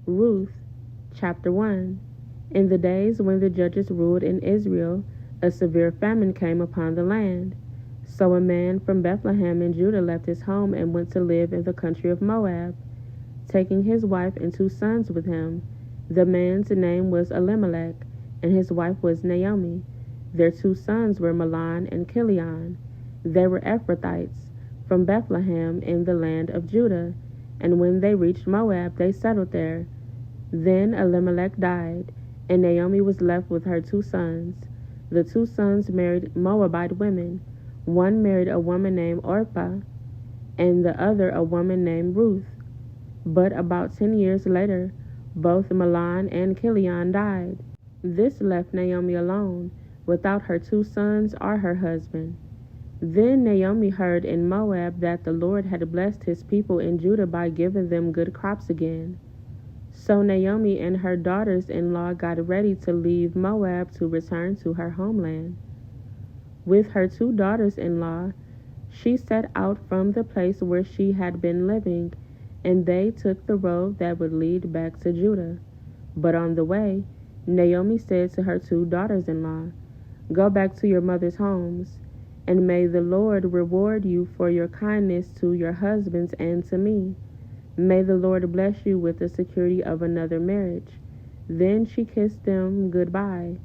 Ruth, chapter 1. In the days when the judges ruled in Israel, a severe famine came upon the land. So a man from Bethlehem in Judah left his home and went to live in the country of Moab, taking his wife and 2 sons with him. The man's name was Elimelech, and his wife was Naomi. Their 2 sons were Mahlon and Chilion. They were Ephrathites from Bethlehem in the land of Judah, and when they reached Moab, they settled there. Then Elimelech died, and Naomi was left with her 2 sons. The 2 sons married Moabite women. One married a woman named Orpah, and the other a woman named Ruth. But about 10 years later, both Mahlon and Chilion died. This left Naomi alone, without her 2 sons or her husband. Then Naomi heard in Moab that the Lord had blessed his people in Judah by giving them good crops again. So Naomi and her daughters-in-law got ready to leave Moab to return to her homeland. With her 2 daughters-in-law, she set out from the place where she had been living, and they took the road that would lead back to Judah. But on the way, Naomi said to her 2 daughters-in-law, "Go back to your mother's homes, and may the Lord reward you for your kindness to your husbands and to me. May the Lord bless you with the security of another marriage." Then she kissed them goodbye,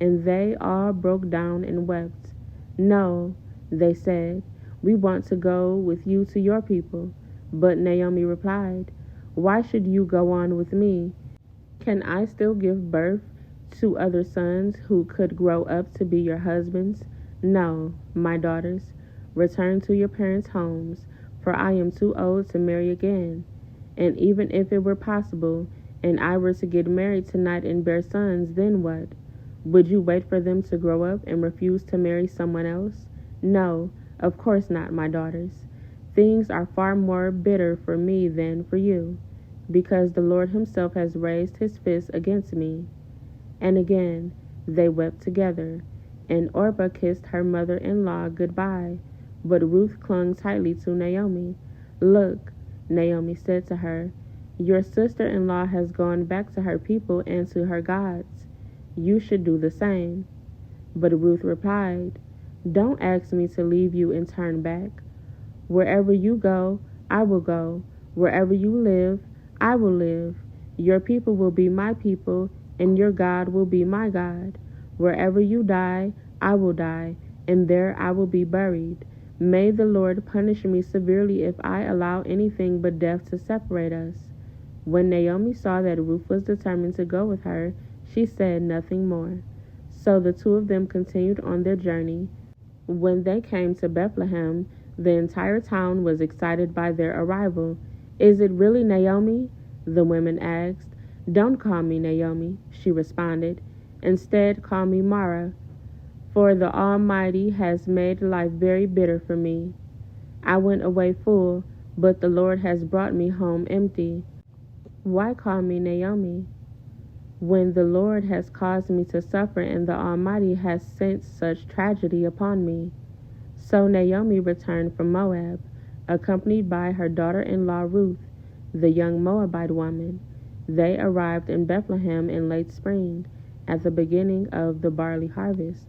and they all broke down and wept. "No," they said, "we want to go with you to your people." But Naomi replied, "Why should you go on with me? Can I still give birth to other sons who could grow up to be your husbands? No, my daughters, return to your parents' homes, for I am too old to marry again. And even if it were possible, and I were to get married tonight and bear sons, then what? Would you wait for them to grow up and refuse to marry someone else? No, of course not, my daughters. Things are far more bitter for me than for you, because the Lord himself has raised his fist against me." And again they wept together, and Orpah kissed her mother-in-law goodbye, but Ruth clung tightly to Naomi. "Look," Naomi said to her, "your sister-in-law has gone back to her people and to her gods. You should do the same." But Ruth replied, "Don't ask me to leave you and turn back. Wherever you go, I will go. Wherever you live, I will live. Your people will be my people, and your God will be my God. Wherever you die, I will die, and there I will be buried. May the Lord punish me severely if I allow anything but death to separate us." When Naomi saw that Ruth was determined to go with her, she said nothing more. So the 2 of them continued on their journey. When they came to Bethlehem, the entire town was excited by their arrival. "Is it really Naomi?" the women asked. "Don't call me Naomi," she responded. "Instead, call me Mara, for the Almighty has made life very bitter for me. I went away full, but the Lord has brought me home empty. Why call me Naomi, when the Lord has caused me to suffer and the Almighty has sent such tragedy upon me?" So Naomi returned from Moab, accompanied by her daughter-in-law Ruth, the young Moabite woman. They arrived in Bethlehem in late spring, at the beginning of the barley harvest.